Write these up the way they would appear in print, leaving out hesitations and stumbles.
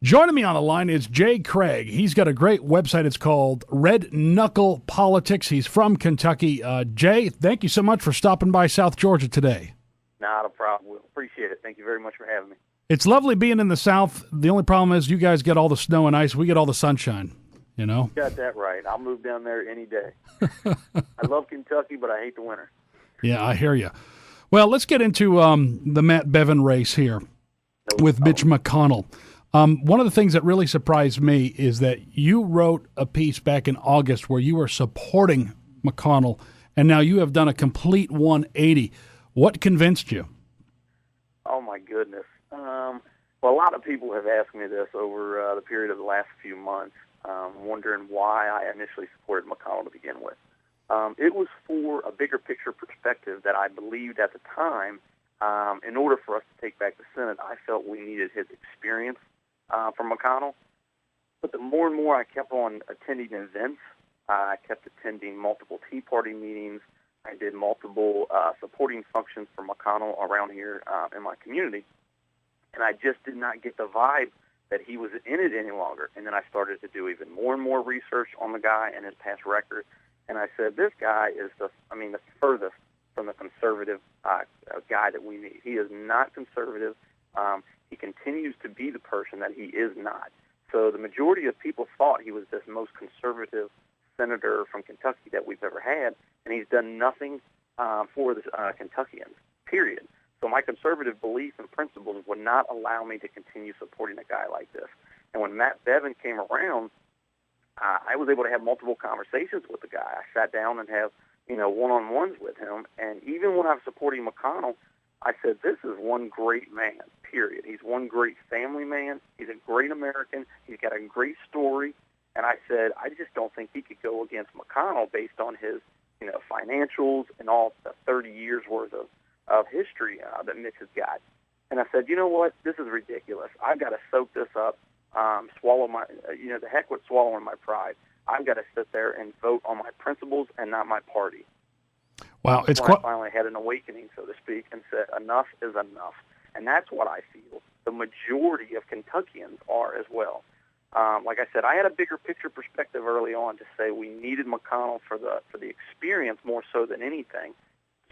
Joining me on the line is Jay Craig. He's got a great website. It's called Red Knuckle Politics. He's from Kentucky. Jay, thank you so much for stopping by South Georgia today. Not a problem. We appreciate it. Thank you very much for having me. It's lovely being in the South. The only problem is you guys get all the snow and ice. We get all the sunshine, you know? You got that right. I'll move down there any day. I love Kentucky, but I hate the winter. Yeah, I hear you. Well, let's get into the Matt Bevin race here with Mitch McConnell. One of the things that really surprised me is that you wrote a piece back in August where you were supporting McConnell, and now you have done a complete 180. What convinced you? Oh, my goodness. Well, a lot of people have asked me this over the period of the last few months, wondering why I initially supported McConnell to begin with. It was for a bigger picture perspective that I believed at the time, in order for us to take back the Senate, I felt we needed his experience from McConnell. But the more and more I kept on attending events, I kept attending multiple Tea Party meetings. I did multiple supporting functions for McConnell around here in my community. And I just did not get the vibe that he was in it any longer. And then I started to do even more and more research on the guy and his past record. And I said, this guy is the furthest from the conservative guy that we need. He is not conservative. He continues to be the person that he is not. So the majority of people thought he was this most conservative senator from Kentucky that we've ever had, and he's done nothing for the Kentuckians, period. So my conservative beliefs and principles would not allow me to continue supporting a guy like this. And when Matt Bevin came around, I was able to have multiple conversations with the guy. I sat down and have, one-on-ones with him. And even when I was supporting McConnell, I said, this is one great man, period. He's one great family man. He's a great American. He's got a great story. And I said, I just don't think he could go against McConnell based on his, financials and all the 30 years worth of history that Mitch has got. And I said, you know what? This is ridiculous. I've got to soak this up, swallow my, the heck with swallowing my pride. I've got to sit there and vote on my principles and not my party. Wow, it's I finally had an awakening, so to speak, and said, enough is enough. And that's what I feel the majority of Kentuckians are as well. Like I said, I had a bigger picture perspective early on to say we needed McConnell for the experience more so than anything,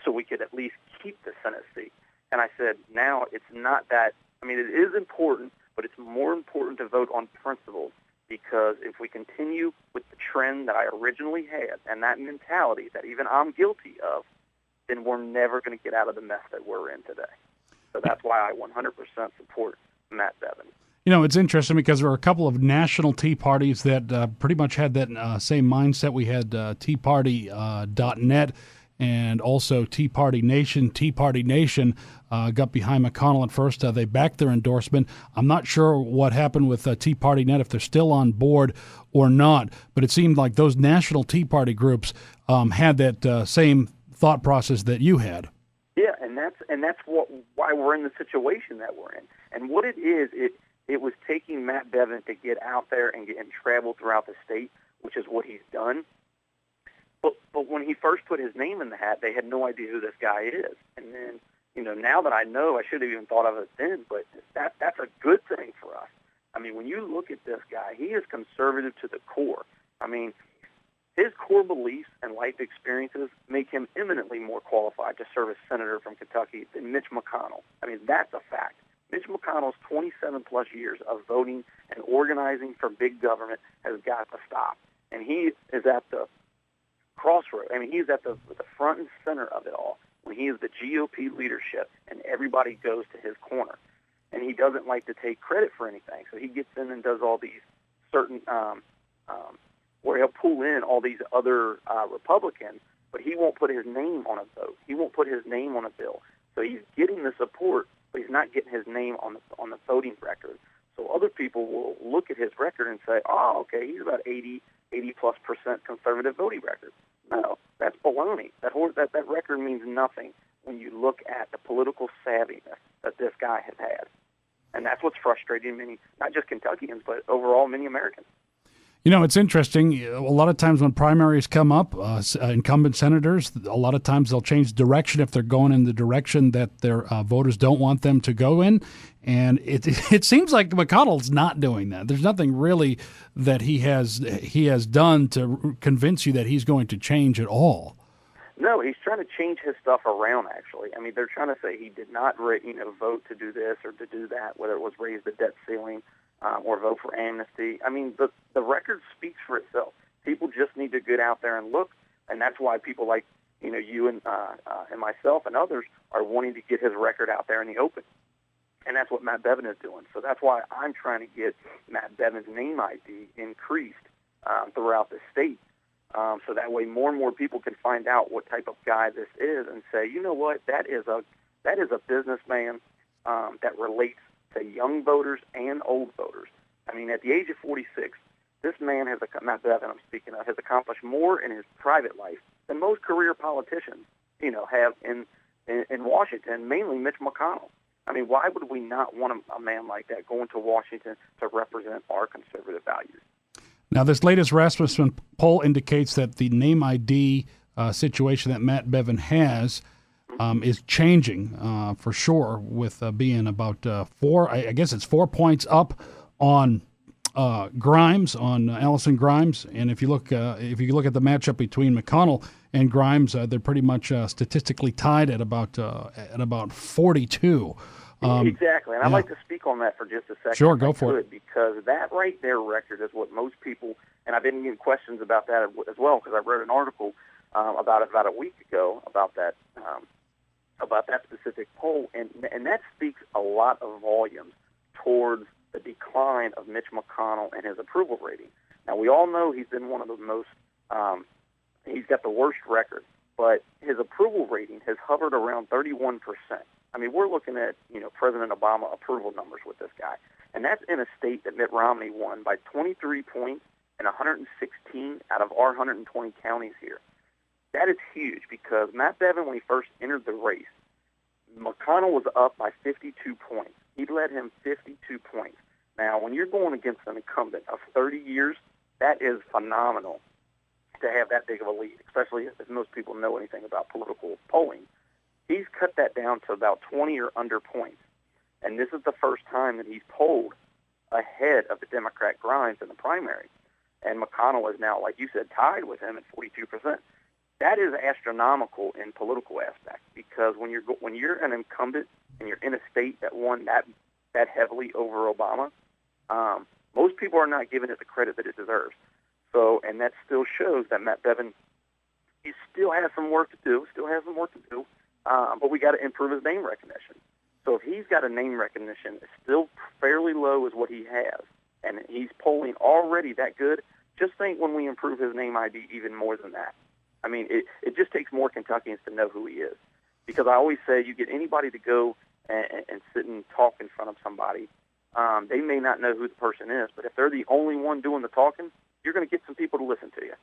so we could at least keep the Senate seat. And I said, now it's not that. I mean, it is important, but it's more important to vote on principles, because if we continue with the trend that I originally had and that mentality that even I'm guilty of, then we're never going to get out of the mess that we're in today. So that's why I 100% support Matt Bevin. It's interesting because there were a couple of national Tea Parties that pretty much had that same mindset. We had TeaParty.net and also Tea Party Nation. Tea Party Nation got behind McConnell at first. They backed their endorsement. I'm not sure what happened with Tea Party Net, if they're still on board or not, but it seemed like those national Tea Party groups had that same thought process that you had. Yeah, and that's why we're in the situation that we're in. And what it is, it was taking Matt Bevin to get out there and travel throughout the state, which is what he's done. But when he first put his name in the hat, they had no idea who this guy is. And then, now that I know, I should have even thought of it then, but that's a good thing for us. I mean, when you look at this guy, he is conservative to the core. I mean, his core beliefs and life experiences make him eminently more qualified to serve as senator from Kentucky than Mitch McConnell. I mean, that's a fact. Mitch McConnell's 27-plus years of voting and organizing for big government has got to stop. And he is at the crossroad. I mean, he's at the front and center of it all when he is the GOP leadership and everybody goes to his corner. And he doesn't like to take credit for anything. So he gets in and does all these certain where he'll pull in all these other Republicans, but he won't put his name on a vote. He won't put his name on a bill. So he's getting the support, but he's not getting his name on the voting record. So other people will look at his record and say, oh, okay, he's about 80-plus% conservative voting record. No, that's baloney. That record means nothing when you look at the political savviness that this guy has had. And that's what's frustrating many, not just Kentuckians, but overall many Americans. You know, it's interesting. A lot of times when primaries come up, incumbent senators, a lot of times they'll change direction if they're going in the direction that their voters don't want them to go in. And it seems like McConnell's not doing that. There's nothing really that he has done to convince you that he's going to change at all. No, he's trying to change his stuff around, actually. I mean, they're trying to say he did not vote to do this or to do that, whether it was raise the debt ceiling or vote for amnesty. I mean, the record speaks for itself. People just need to get out there and look, and that's why people like you and myself and others are wanting to get his record out there in the open. And that's what Matt Bevin is doing. So that's why I'm trying to get Matt Bevin's name ID increased throughout the state. So that way more and more people can find out what type of guy this is and say, you know what, that is a businessman that relates to young voters and old voters. I mean, at the age of 46, this man Matt Bevin, I'm speaking of, has accomplished more in his private life than most career politicians, have in Washington, mainly Mitch McConnell. I mean, why would we not want a man like that going to Washington to represent our conservative values? Now, this latest Rasmussen poll indicates that the name ID situation that Matt Bevin has is changing for sure, with being about 4 points up on Grimes, on Allison Grimes. And if you look at the matchup between McConnell and Grimes, they're pretty much statistically tied at about 42. Exactly, and I'd like to speak on that for just a second. Sure, go for it. Because that right there record is what most people, and I've been getting questions about that as well, because I wrote an article about a week ago about that specific poll, and that speaks a lot of volumes towards the decline of Mitch McConnell and his approval rating. Now, we all know he's been one of the most, he's got the worst record, but his approval rating has hovered around 31%. I mean, we're looking at, President Obama approval numbers with this guy. And that's in a state that Mitt Romney won by 23 points in 116 out of our 120 counties here. That is huge because Matt Bevin, when he first entered the race, McConnell was up by 52 points. He led him 52 points. Now, when you're going against an incumbent of 30 years, that is phenomenal to have that big of a lead, especially if most people know anything about political polling. He's cut that down to about 20 or under points. And this is the first time that he's polled ahead of the Democrat Grimes in the primary. And McConnell is now, like you said, tied with him at 42%. That is astronomical in political aspect because when you're an incumbent and you're in a state that won that heavily over Obama, most people are not giving it the credit that it deserves. So, and that still shows that Matt Bevin, he still has some work to do, but we got to improve his name recognition. So if he's got a name recognition that's still fairly low as what he has, and he's polling already that good, just think when we improve his name ID even more than that. I mean, it just takes more Kentuckians to know who he is. Because I always say you get anybody to go and sit and talk in front of somebody, they may not know who the person is, but if they're the only one doing the talking, you're going to get some people to listen to you.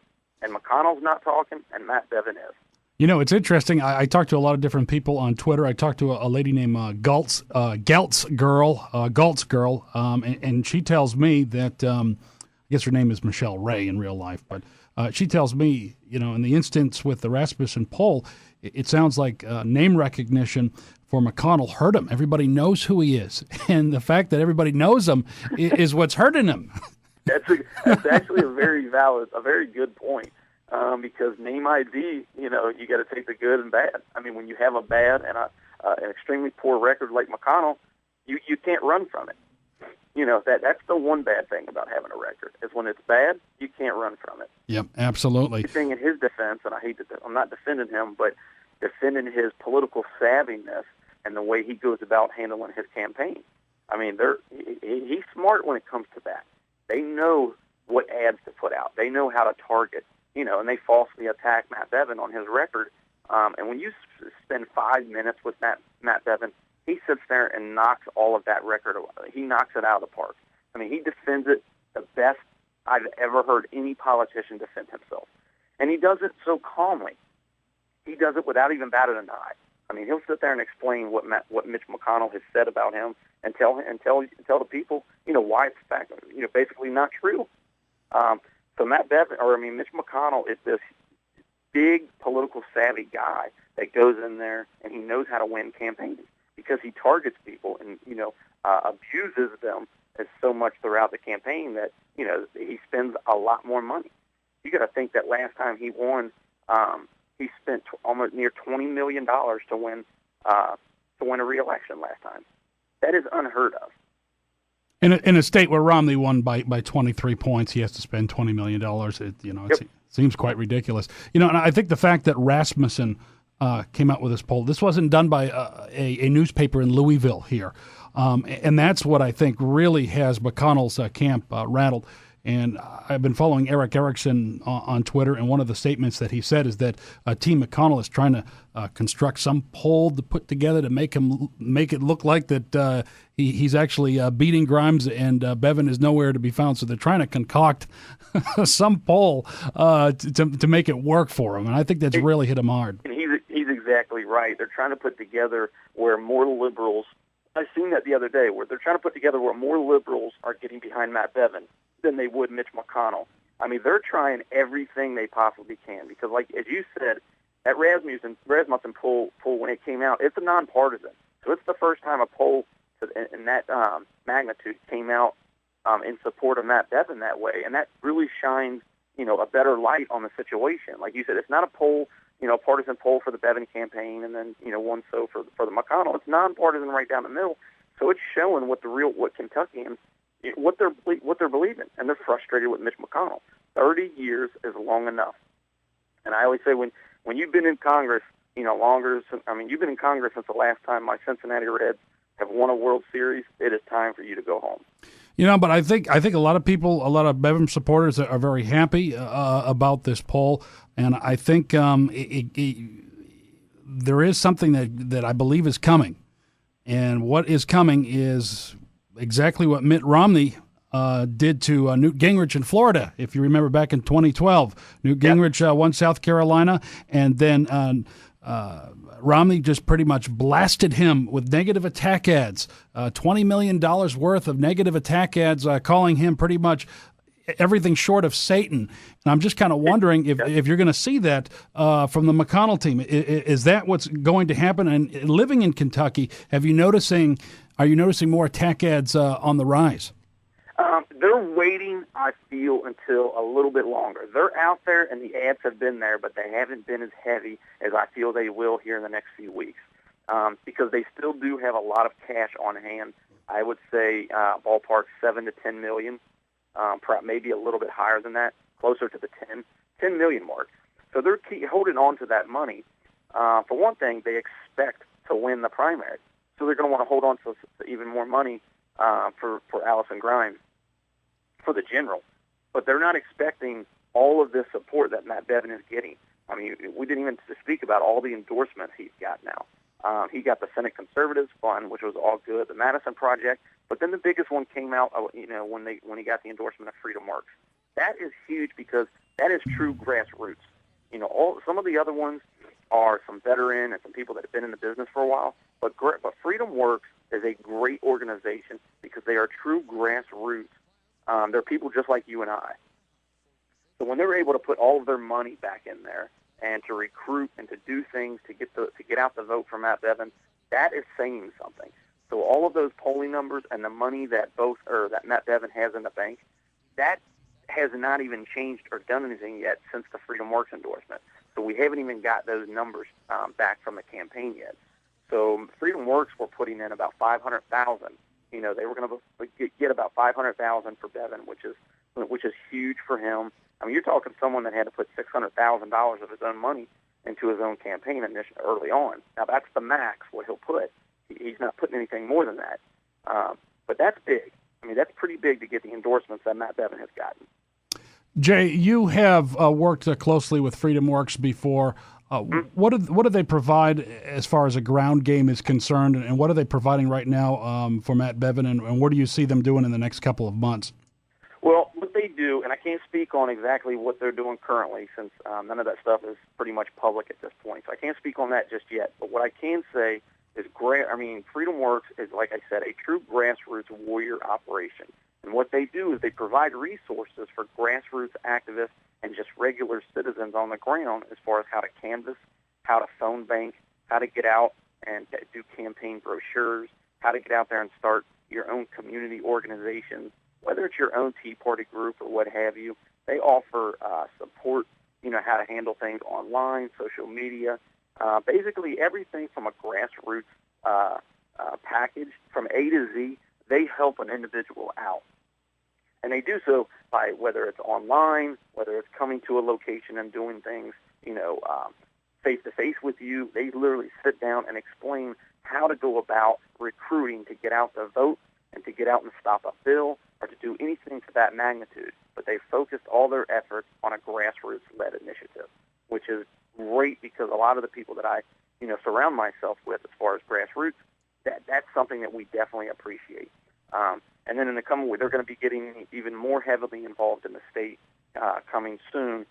And McConnell's not talking, and Matt Bevin is. You know, it's interesting. I talked to a lot of different people on Twitter. I talked to a lady named Galtz Girl, and she tells me that, I guess her name is Michelle Ray in real life, but she tells me, in the instance with the Rasmussen poll, it sounds like name recognition for McConnell hurt him. Everybody knows who he is, and the fact that everybody knows him is what's hurting him. That's actually a very good point. Because name ID, you got to take the good and bad. I mean, when you have a bad and an extremely poor record like McConnell, you can't run from it. That's the one bad thing about having a record is when it's bad, you can't run from it. Yep, absolutely. The thing in his defense, and I'm not defending him, but defending his political savviness and the way he goes about handling his campaign. I mean, he's smart when it comes to that. They know what ads to put out. They know how to target. And they falsely attack Matt Bevin on his record. And when you spend 5 minutes with Matt Bevin, he sits there and knocks all of that record away. He knocks it out of the park. I mean, he defends it the best I've ever heard any politician defend himself. And he does it so calmly. He does it without even batting an eye. I mean, he'll sit there and explain what Mitch McConnell has said about him and tell the people, why it's basically not true. So Mitch McConnell is this big political savvy guy that goes in there and he knows how to win campaigns because he targets people and abuses them as so much throughout the campaign that he spends a lot more money. You got to think that last time he won, he spent almost near $20 million to win a re-election last time. That is unheard of. In a state where Romney won by 23 points, he has to spend $20 million. It seems quite ridiculous. And I think the fact that Rasmussen came out with this poll, this wasn't done by a newspaper in Louisville here. And that's what I think really has McConnell's camp rattled. And I've been following Eric Erickson on Twitter, and one of the statements that he said is that Team McConnell is trying to construct some poll to put together to make it look like that he's actually beating Grimes and Bevin is nowhere to be found. So they're trying to concoct some poll to make it work for him, and I think that's really hit him hard. And he's exactly right. They're trying to put together where more liberals. I seen that the other day, where they're trying to put together where more liberals are getting behind Matt Bevin than they would Mitch McConnell. I mean, they're trying everything they possibly can because, like as you said, that Rasmussen poll when it came out, it's a nonpartisan. So it's the first time a poll in that magnitude came out in support of Matt Bevin that way, and that really shines a better light on the situation. Like you said, it's not a poll, partisan poll for the Bevin campaign, and then one for the McConnell. It's nonpartisan right down the middle. So it's showing what Kentuckians what they're believing, and they're frustrated with Mitch McConnell. 30 years is long enough, and I always say when you've been in Congress, longer. You've been in Congress since the last time my Cincinnati Reds have won a World Series. It is time for you to go home. But I think a lot of people, a lot of Bevin supporters are very happy about this poll, and I think there is something that I believe is coming, and what is coming is exactly what Mitt Romney did to Newt Gingrich in Florida. If you remember back in 2012, Newt Gingrich won South Carolina, and then Romney just pretty much blasted him with negative attack ads, $20 million worth of negative attack ads, calling him pretty much everything short of Satan. And I'm just kind of wondering if you're going to see that from the McConnell team. Is that what's going to happen? And living in Kentucky, are you noticing more attack ads on the rise? They're waiting, I feel, until a little bit longer. They're out there, and the ads have been there, but they haven't been as heavy as I feel they will here in the next few weeks because they still do have a lot of cash on hand. I would say ballpark 7 to 10 million, maybe a little bit higher than that, closer to the 10 million mark. So they're holding on to that money. For one thing, they expect to win the primary, so they're going to want to hold on to even more money for Allison Grimes for the general. But they're not expecting all of this support that Matt Bevin is getting. I mean, we didn't even speak about all the endorsements he's got now. He got the Senate Conservatives Fund, which was all good, the Madison Project, but then the biggest one came out, when he got the endorsement of Freedom Works. That is huge because that is true grassroots. Some of the other ones are some veteran and some people that have been in the business for a while, but Freedom Works is a great organization because they are true grassroots. They're people just like you and I. So when they're able to put all of their money back in there and to recruit and to do things to get out the vote for Matt Bevin, that is saying something. So all of those polling numbers and the money that Matt Bevin has in the bank, that has not even changed or done anything yet since the Freedom Works endorsement. So we haven't even got those numbers back from the campaign yet. So Freedom Works were putting in about 500,000. They were going to get about 500,000 for Bevin, which is huge for him. I mean, you're talking someone that had to put $600,000 of his own money into his own campaign early on. Now that's the max what he'll put. He's not putting anything more than that. But that's big. I mean, that's pretty big to get the endorsements that Matt Bevin has gotten. Jay, you have worked closely with Freedom Works before. What do they provide as far as a ground game is concerned, and what are they providing right now for Matt Bevin, and what do you see them doing in the next couple of months? Well, what they do, and I can't speak on exactly what they're doing currently since none of that stuff is pretty much public at this point, so I can't speak on that just yet. But what I can say is Freedom Works is, like I said, a true grassroots warrior operation. And what they do is they provide resources for grassroots activists and just regular citizens on the ground as far as how to canvass, how to phone bank, how to get out and do campaign brochures, how to get out there and start your own community organizations, whether it's your own Tea Party group or what have you. They offer support, how to handle things online, social media, basically everything from a grassroots package from A to Z. They help an individual out. And they do so by whether it's online, whether it's coming to a location and doing things, face-to-face with you. They literally sit down and explain how to go about recruiting to get out to vote and to get out and stop a bill or to do anything to that magnitude. But they focused all their efforts on a grassroots-led initiative, which is great because a lot of the people that I, surround myself with as far as grassroots, that's something that we definitely appreciate. And then in the coming week, they're going to be getting even more heavily involved in the state coming soon,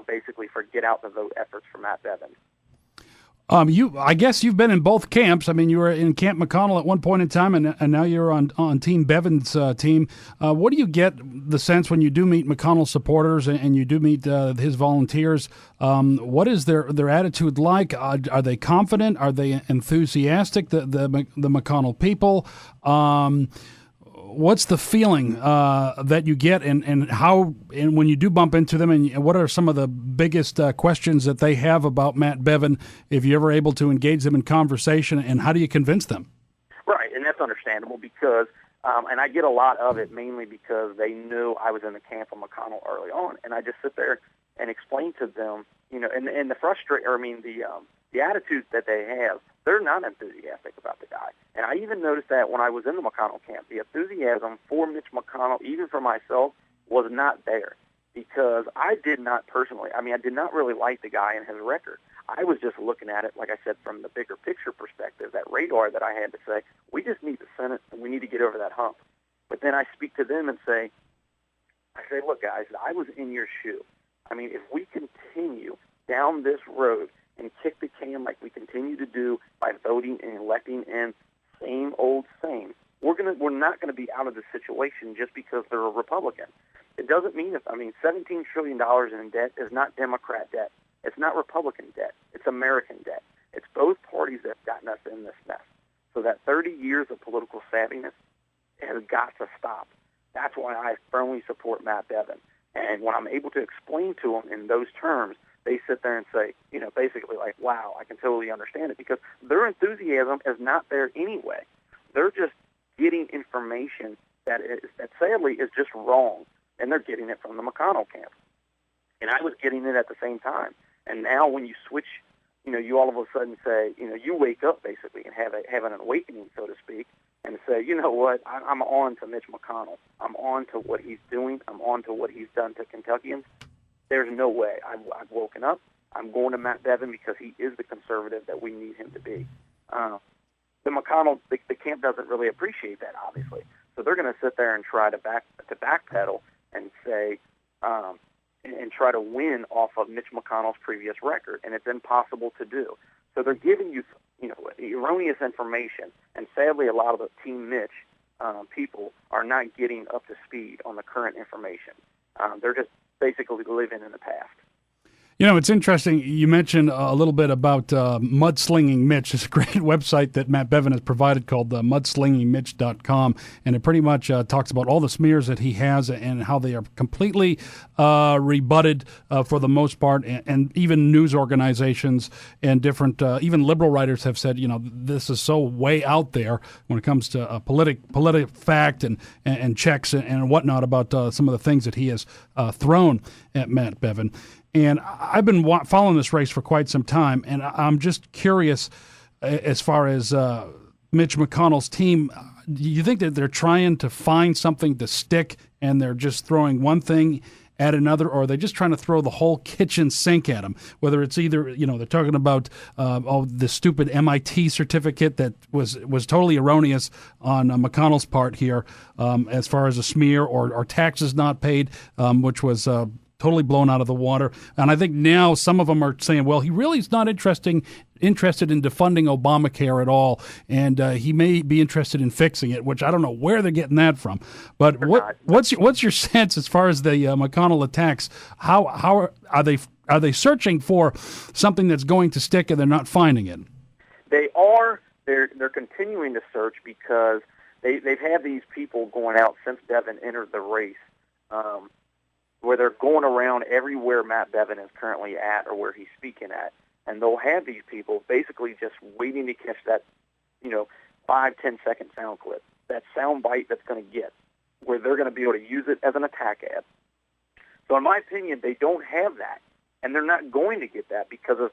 basically for get out the vote efforts for Matt Bevin. I guess you've been in both camps. I mean, you were in Camp McConnell at one point in time, and now you're on Team Bevin's team. What do you get the sense when you do meet McConnell supporters and you do meet his volunteers? What is their attitude like? Are they confident? Are they enthusiastic? The McConnell people. What's the feeling that you get, and how, and when you do bump into them, and what are some of the biggest questions that they have about Matt Bevin, if you're ever able to engage them in conversation, and how do you convince them? Right, and that's understandable because, and I get a lot of it mainly because they knew I was in the camp of McConnell early on, and I just sit there and explain to them, and the attitude that they have. They're not enthusiastic about the guy. And I even noticed that when I was in the McConnell camp, the enthusiasm for Mitch McConnell, even for myself, was not there. Because I did not personally, I did not really like the guy and his record. I was just looking at it, like I said, from the bigger picture perspective, that radar that I had to say, we just need the Senate and we need to get over that hump. But then I speak to them and say, look, guys, I was in your shoe. If we continue down this road and kick the can like we continue to do by voting and electing in same old same, we're not going to be out of the situation just because they're a Republican. It doesn't mean $17 trillion in debt is not Democrat debt. It's not Republican debt. It's American debt. It's both parties that have gotten us in this mess. So that 30 years of political savviness has got to stop. That's why I firmly support Matt Bevin. And when I'm able to explain to them in those terms, they sit there and say, basically like, wow, I can totally understand it, because their enthusiasm is not there anyway. They're just getting information that sadly is just wrong, and they're getting it from the McConnell camp. And I was getting it at the same time. And now when you switch, you all of a sudden say, you wake up basically and have an awakening, so to speak, and say, you know what, I'm on to Mitch McConnell. I'm on to what he's doing. I'm on to what he's done to Kentuckians. There's no way. I've woken up. I'm going to Matt Bevin because he is the conservative that we need him to be. The McConnell, the camp doesn't really appreciate that, obviously. So they're going to sit there and try to backpedal and say, and try to win off of Mitch McConnell's previous record, and it's impossible to do. So they're giving you, erroneous information, and sadly, a lot of the Team Mitch people are not getting up to speed on the current information. They're just basically living in the past. It's interesting. You mentioned a little bit about Mudslinging Mitch. It's a great website that Matt Bevin has provided called mudslingingmitch.com, and it pretty much talks about all the smears that he has and how they are completely rebutted for the most part, and even news organizations and different, even liberal writers have said, this is so way out there when it comes to politic fact and checks and whatnot about some of the things that he has thrown at Matt Bevin. And I've been following this race for quite some time, and I'm just curious as far as Mitch McConnell's team. Do you think that they're trying to find something to stick and they're just throwing one thing at another, or are they just trying to throw the whole kitchen sink at him? Whether it's either, they're talking about the stupid MIT certificate that was totally erroneous on McConnell's part here as far as a smear, or taxes not paid, which was totally blown out of the water. And I think now some of them are saying, well, he really is not interested in defunding Obamacare at all, and he may be interested in fixing it, which I don't know where they're getting that from. But what's your sense as far as the McConnell attacks? How are they searching for something that's going to stick, and they're not finding it? They are. They're continuing to search because they've had these people going out since Bevin entered the race, where they're going around everywhere Matt Bevin is currently at or where he's speaking at, and they'll have these people basically just waiting to catch that, 5-10 second sound clip, that sound bite that's going to get, where they're going to be able to use it as an attack ad. So in my opinion, they don't have that, and they're not going to get that because of,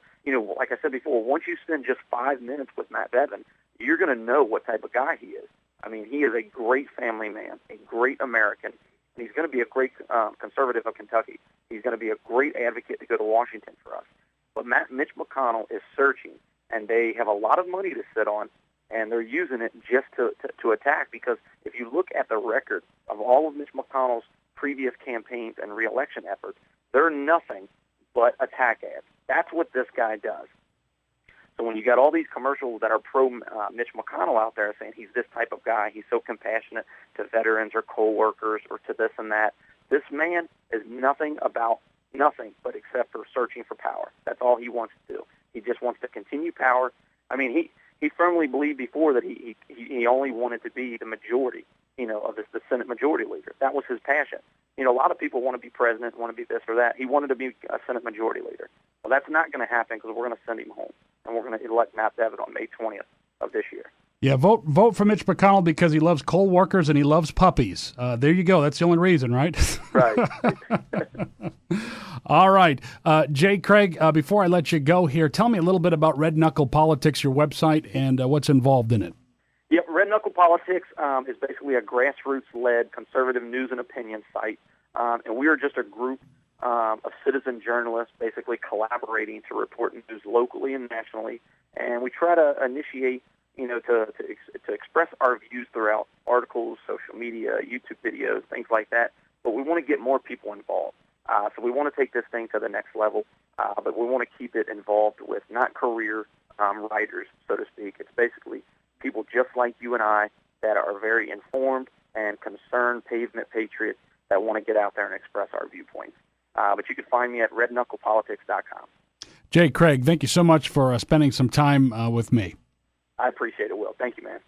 like I said before, once you spend just 5 minutes with Matt Bevin, you're going to know what type of guy he is. I mean, he is a great family man, a great American. He's going to be a great conservative of Kentucky. He's going to be a great advocate to go to Washington for us. But Mitch McConnell is searching, and they have a lot of money to sit on, and they're using it just to attack, because if you look at the record of all of Mitch McConnell's previous campaigns and re-election efforts, they're nothing but attack ads. That's what this guy does. So when you got all these commercials that are pro-Mitch McConnell out there saying he's this type of guy, he's so compassionate to veterans or co-workers or to this and that, this man is nothing but except for searching for power. That's all he wants to do. He just wants to continue power. I mean, he firmly believed before that he only wanted to be the majority, of the Senate majority leader. That was his passion. A lot of people want to be president, want to be this or that. He wanted to be a Senate majority leader. Well, that's not going to happen because we're going to send him home, and we're going to elect Matt Bevin on May 20th of this year. Yeah, vote for Mitch McConnell because he loves coal workers and he loves puppies. There you go. That's the only reason, right? Right. All right. Jay Craig, before I let you go here, tell me a little bit about Red Knuckle Politics, your website, and what's involved in it. Yep, Red Knuckle Politics is basically a grassroots-led conservative news and opinion site, and we are just a group of citizen journalists basically collaborating to report news locally and nationally, and we try to initiate, to express our views throughout articles, social media, YouTube videos, things like that, but we want to get more people involved. So we want to take this thing to the next level, but we want to keep it involved with not career writers, so to speak. It's basically people just like you and I that are very informed and concerned pavement patriots that want to get out there and express our viewpoints. But you can find me at redknucklepolitics.com. Jay Craig, thank you so much for spending some time with me. I appreciate it, Will. Thank you, man.